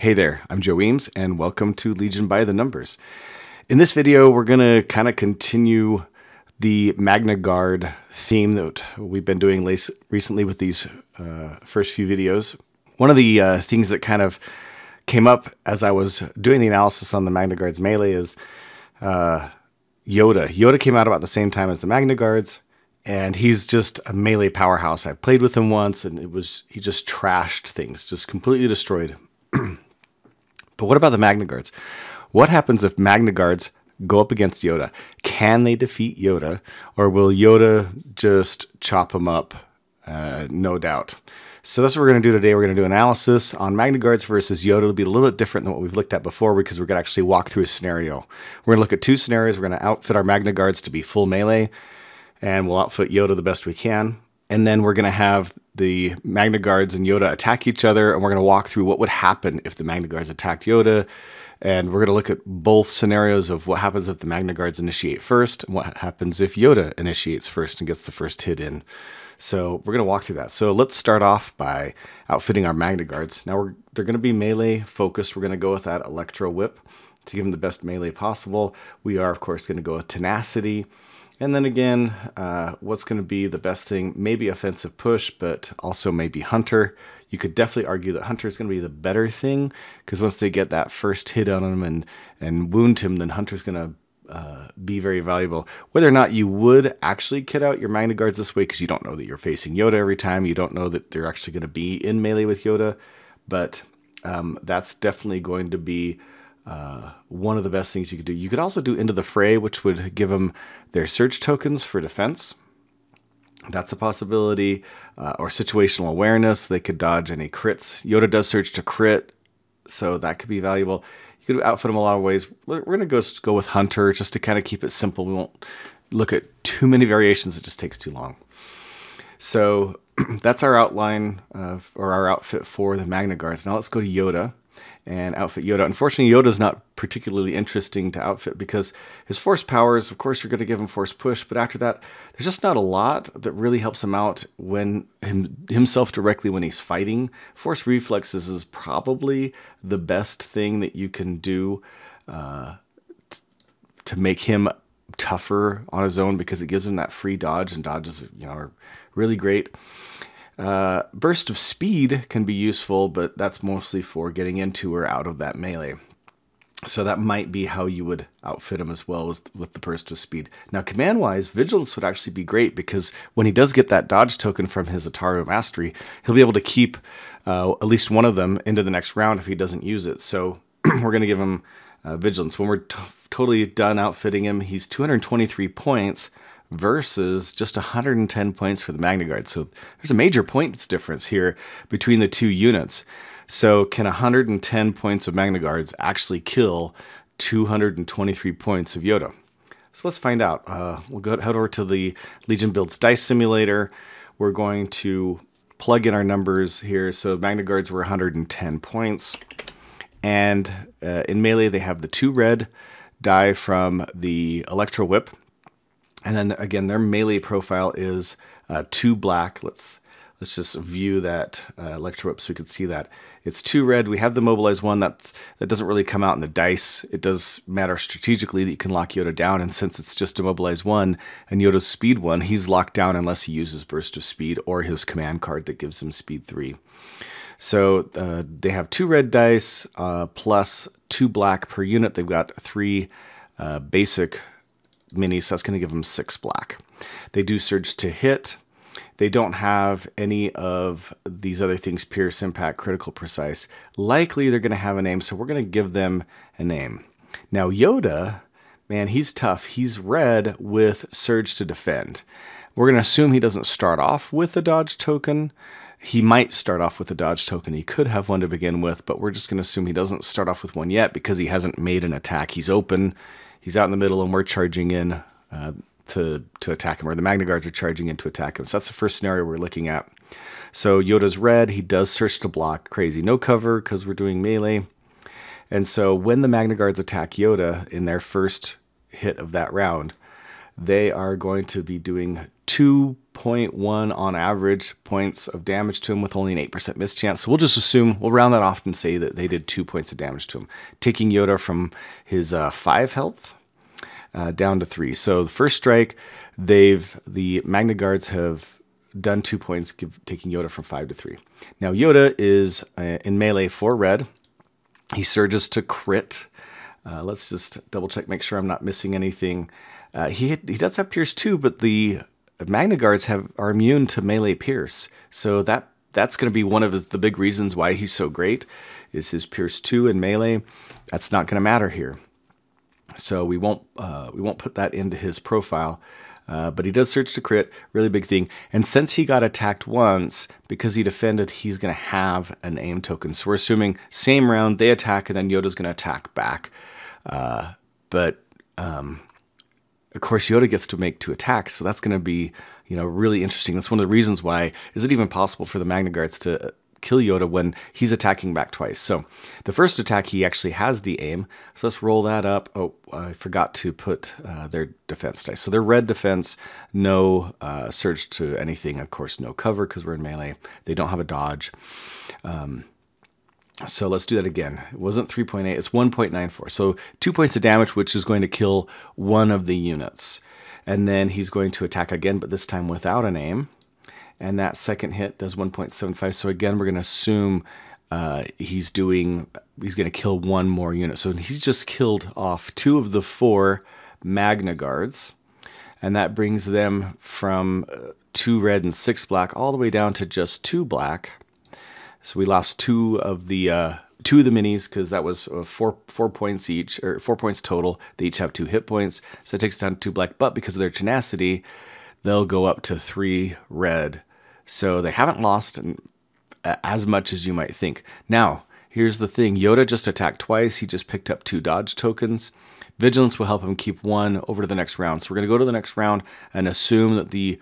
Hey there, I'm Joe Weems, and welcome to Legion by the Numbers. In this video, we're going to kind of continue the MagnaGuard theme that we've been doing recently with these first few videos. One of the things that kind of came up as I was doing the analysis on the MagnaGuards melee is Yoda. Yoda came out about the same time as the MagnaGuards, and he's just a melee powerhouse. I played with him once, and he just trashed things, just completely destroyed. But what about the MagnaGuards? What happens if MagnaGuards go up against Yoda? Can they defeat Yoda, or will Yoda just chop them up? No doubt. So that's what we're going to do today. We're going to do analysis on MagnaGuards versus Yoda. It'll be a little bit different than what we've looked at before because we're going to actually walk through a scenario. We're going to look at two scenarios. We're going to outfit our MagnaGuards to be full melee, and we'll outfit Yoda the best we can. And then we're going to have the MagnaGuards and Yoda attack each other, and we're going to walk through what would happen if the MagnaGuards attacked Yoda. And we're going to look at both scenarios of what happens if the MagnaGuards initiate first, and what happens if Yoda initiates first and gets the first hit in. So we're going to walk through that. So let's start off by outfitting our MagnaGuards. Now they're going to be melee focused. We're going to go with that Electro Whip to give them the best melee possible. We are, of course, going to go with Tenacity. And then again, what's going to be the best thing? Maybe Offensive Push, but also maybe Hunter. You could definitely argue that Hunter is going to be the better thing, because once they get that first hit on him and wound him, then Hunter's going to be very valuable. Whether or not you would actually kit out your MagnaGuards this way, because you don't know that you're facing Yoda every time. You don't know that they're actually going to be in melee with Yoda. But that's definitely going to be one of the best things you could do. You could also do Into the Fray, which would give them their surge tokens for defense. That's a possibility. Or situational awareness. They could dodge any crits. Yoda does surge to crit, so that could be valuable. You could outfit them a lot of ways. We're going to go with Hunter just to kind of keep it simple. We won't look at too many variations. It just takes too long. So that's our outline or our outfit for the MagnaGuards. Now let's go to Yoda and outfit Yoda. Unfortunately, Yoda's not particularly interesting to outfit because his force powers, of course, you're going to give him force push, but after that, there's just not a lot that really helps him out when himself directly when he's fighting. Force reflexes is probably the best thing that you can do to make him tougher on his own, because it gives him that free dodge, and dodges, are really great. Burst of Speed can be useful, but that's mostly for getting into or out of that melee. So that might be how you would outfit him as well as with the Burst of Speed. Now, command-wise, Vigilance would actually be great, because when he does get that dodge token from his Ataru Mastery, he'll be able to keep at least one of them into the next round if he doesn't use it. So we're going to give him Vigilance. When we're totally done outfitting him, he's 223 points, versus just 110 points for the MagnaGuard. So there's a major points difference here between the two units. So can 110 points of MagnaGuards actually kill 223 points of Yoda? So let's find out. We'll head over to the Legion Builds Dice Simulator. We're going to plug in our numbers here. So MagnaGuards were 110 points. And in melee, they have the 2 red die from the Electro Whip. And then again, their melee profile is 2 black. Let's just view that Electro Whip so we can see that. It's 2 red. We have the Mobilize 1. That doesn't really come out in the dice. It does matter strategically that you can lock Yoda down. And since it's just a Mobilize 1 and Yoda's Speed 1, he's locked down unless he uses Burst of Speed or his command card that gives him Speed 3. So they have 2 red dice plus 2 black per unit. They've got 3 basic minis, so that's going to give them 6 black. They do surge to hit. They don't have any of these other things: pierce, impact, critical, precise. Likely they're going to have a name, so we're going to give them a name. Now Yoda, man, he's tough. He's red with surge to defend. We're going to assume he doesn't start off with a dodge token. He might start off with a dodge token. He could have one to begin with, but we're just going to assume he doesn't start off with one yet because he hasn't made an attack. He's open. He's out in the middle, and we're charging in to attack him, or the MagnaGuards are charging in to attack him. So that's the first scenario we're looking at. So Yoda's red. He does search to block. Crazy. No cover because we're doing melee. And so when the MagnaGuards attack Yoda in their first hit of that round, they are going to be doing 2 2.1 on average points of damage to him with only an 8% miss chance. So we'll just assume, we'll round that off and say that they did 2 points of damage to him, taking Yoda from his 5 health down to 3. So the first strike, the MagnaGuards have done 2 points, taking Yoda from 5 to 3. Now Yoda is in melee for red. He surges to crit. Let's just double check, make sure I'm not missing anything. He does have Pierce 2, but the MagnaGuards are immune to melee Pierce. So that's going to be one of the big reasons why he's so great, is his Pierce 2 in melee. That's not going to matter here. So we won't put that into his profile. But he does surge to crit, really big thing. And since he got attacked once, because he defended, he's going to have an aim token. So we're assuming same round, they attack, and then Yoda's going to attack back. Of course, Yoda gets to make 2 attacks, so that's going to be, really interesting. That's one of the reasons why, is it even possible for the MagnaGuards to kill Yoda when he's attacking back twice? So the first attack, he actually has the aim. So let's roll that up. Oh, I forgot to put their defense dice. So their red defense, no surge to anything. Of course, no cover because we're in melee. They don't have a dodge. So let's do that again. It wasn't 3.8, it's 1.94. So 2 points of damage, which is going to kill one of the units. And then he's going to attack again, but this time without an aim. And that second hit does 1.75. So again, we're going to assume he's going to kill one more unit. So he's just killed off 2 of the 4 MagnaGuards. And that brings them from 2 red and 6 black all the way down to just 2 black. So we lost 2 of the minis because that was 4 points each, or 4 points total. They each have 2 hit points. So it takes down 2 black. But because of their tenacity, they'll go up to 3 red. So they haven't lost as much as you might think. Now, here's the thing. Yoda just attacked twice. He just picked up 2 dodge tokens. Vigilance will help him keep 1 over to the next round. So we're going to go to the next round and assume that the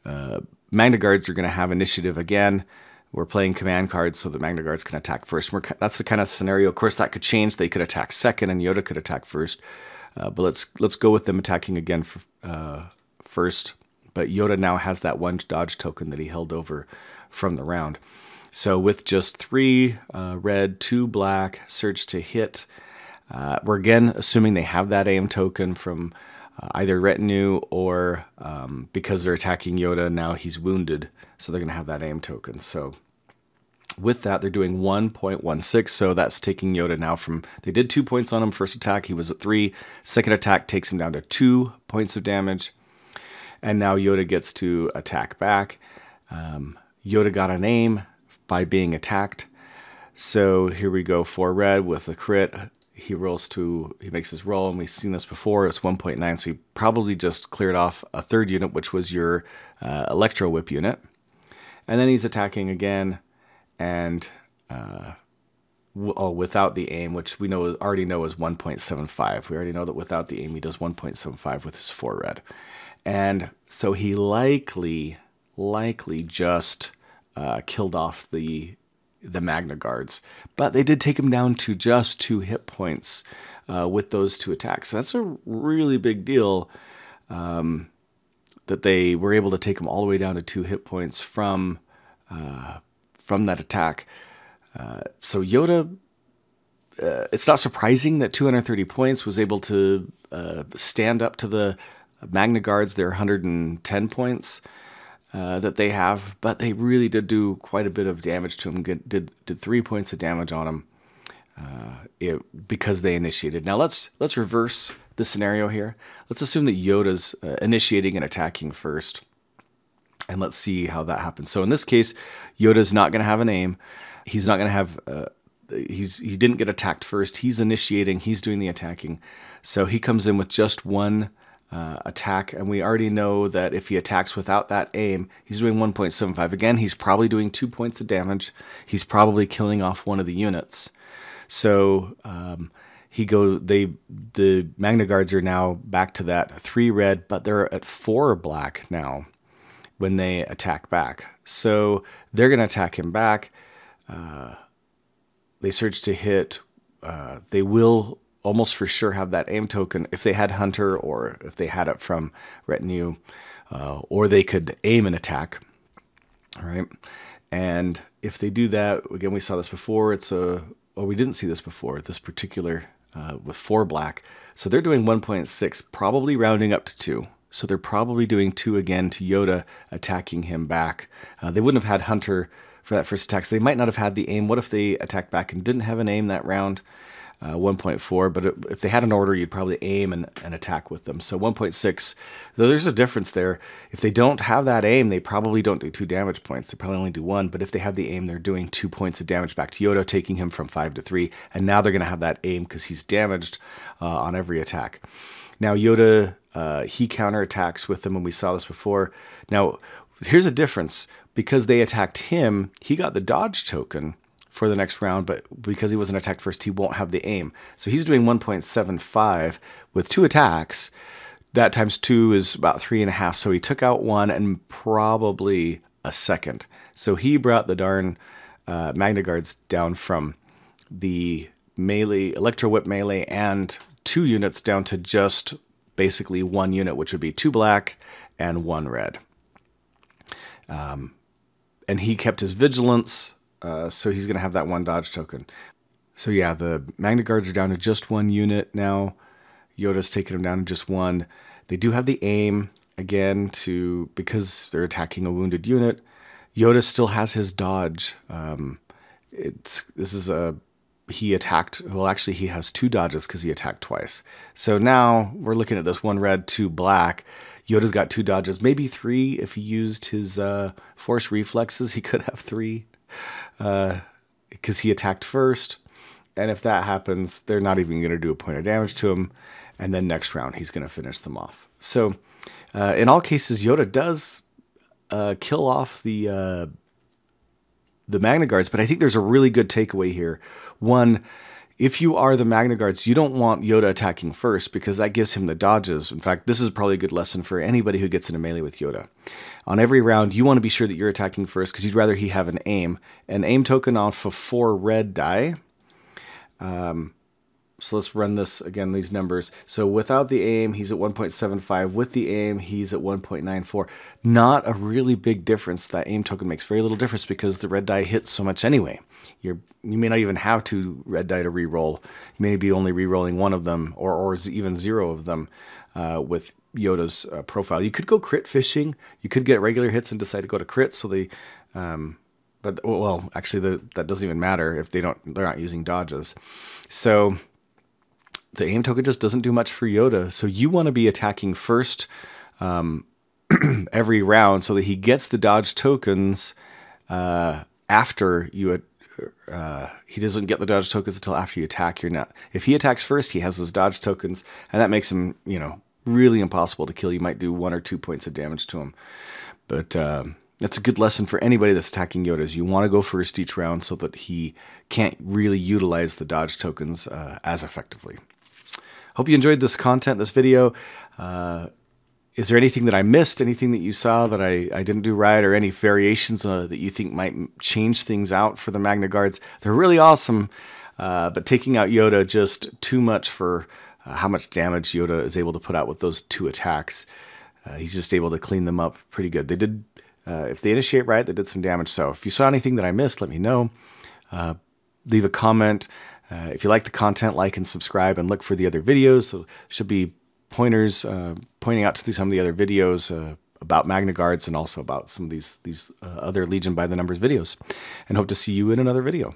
MagnaGuards are going to have initiative again. We're playing command cards so the MagnaGuards can attack first. That's the kind of scenario. Of course, that could change. They could attack second and Yoda could attack first. But let's go with them attacking again first. But Yoda now has that 1 dodge token that he held over from the round. So with just 3 red, 2 black, surge to hit, we're again assuming they have that aim token from either retinue or because they're attacking Yoda, now he's wounded. So they're going to have that aim token. So with that, they're doing 1.16. So that's taking Yoda now from, they did 2 points on him first attack. He was at 3. Second attack takes him down to 2 points of damage. And now Yoda gets to attack back. Yoda got an aim by being attacked. So here we go for red with a crit. He makes his roll, and we've seen this before. It's 1.9, so he probably just cleared off a 3rd unit, which was your Electro Whip unit. And then he's attacking again, and without the aim, which we already know is 1.75. We already know that without the aim, he does 1.75 with his 4 red. And so he likely just killed off the MagnaGuards, but they did take him down to just 2 hit points with those 2 attacks. So that's a really big deal that they were able to take him all the way down to 2 hit points from that attack. So Yoda, it's not surprising that 230 points was able to stand up to the MagnaGuards, their 110 points that they have, but they really did do quite a bit of damage to him. Did 3 points of damage on him because they initiated. Now let's reverse the scenario here. Let's assume that Yoda's initiating and attacking first, and let's see how that happens. So in this case, Yoda's not going to have an aim. He's not going to have. He didn't get attacked first. He's initiating. He's doing the attacking. So he comes in with just 1 attack, and we already know that if he attacks without that aim, he's doing 1.75. Again, he's probably doing 2 points of damage. He's probably killing off one of the units. So the MagnaGuards are now back to that 3 red, but they're at 4 black now when they attack back. So they're going to attack him back. They surge to hit. They will almost for sure have that aim token if they had Hunter or if they had it from Retinue. or they could aim an attack. All right. And if they do that, again, we saw this before. We didn't see this before, this particular with 4 black. So they're doing 1.6, probably rounding up to 2. So they're probably doing 2 again to Yoda, attacking him back. They wouldn't have had Hunter for that first attack, so they might not have had the aim. What if they attacked back and didn't have an aim that round? 1.4, but if they had an order, you'd probably aim and attack with them. So 1.6, though there's a difference there. If they don't have that aim, they probably don't do 2 damage points. They probably only do 1, but if they have the aim, they're doing 2 points of damage back to Yoda, taking him from 5 to 3, and now they're going to have that aim because he's damaged on every attack. Now Yoda, he counterattacks with them, and we saw this before. Now, here's a difference. Because they attacked him, he got the dodge token for the next round, but because he wasn't attacked first, he won't have the aim. So he's doing 1.75 with 2 attacks. That times 2 is about 3.5. So he took out 1 and probably a second. So he brought the darn MagnaGuards down from the melee, Electro Whip melee, and 2 units down to just basically 1 unit, which would be 2 black and 1 red. And he kept his vigilance, so he's going to have that 1 dodge token. So yeah, the MagnaGuards are down to just 1 unit now. Yoda's taking them down to just 1. They do have the aim, again, because they're attacking a wounded unit. Yoda still has his dodge. He attacked, well actually he has 2 dodges because he attacked twice. So now we're looking at this 1 red, 2 black. Yoda's got 2 dodges, maybe 3 if he used his force reflexes. He could have 3 because he attacked first. And if that happens, they're not even going to do a point of damage to him. And then next round, he's going to finish them off. So in all cases, Yoda does kill off the MagnaGuards, but I think there's a really good takeaway here. One, if you are the MagnaGuards, you don't want Yoda attacking first because that gives him the dodges. In fact, this is probably a good lesson for anybody who gets in a melee with Yoda. On every round, you want to be sure that you're attacking first because you'd rather he have an aim. An aim token off of 4 red die. So let's run this again, these numbers. So without the aim, he's at 1.75. With the aim, he's at 1.94. Not a really big difference. That aim token makes very little difference because the red die hits so much anyway. You may not even have 2 red die to re-roll. You may be only re-rolling 1 of them or even 0 of them with Yoda's profile. You could go crit fishing. You could get regular hits and decide to go to crit. So they, well, actually that doesn't even matter if they're not using dodges. So the aim token just doesn't do much for Yoda. So you want to be attacking first every round so that he gets the dodge tokens after you. He doesn't get the dodge tokens until after you attack. If he attacks first, he has those dodge tokens, and that makes him, really impossible to kill. You might do 1 or 2 points of damage to him. But that's a good lesson for anybody that's attacking Yoda. Is you want to go first each round so that he can't really utilize the dodge tokens as effectively. Hope you enjoyed this content, this video. Is there anything that I missed, anything that you saw that I didn't do right, or any variations that you think might change things out for the MagnaGuards? They're really awesome, but taking out Yoda just too much for how much damage Yoda is able to put out with those 2 attacks. He's just able to clean them up pretty good. They did, if they initiate right, they did some damage. So if you saw anything that I missed, let me know. Leave a comment. If you like the content, like and subscribe, and look for the other videos. So should be pointers pointing out to some of the other videos about MagnaGuards and also about some of these other Legion by the Numbers videos. And hope to see you in another video.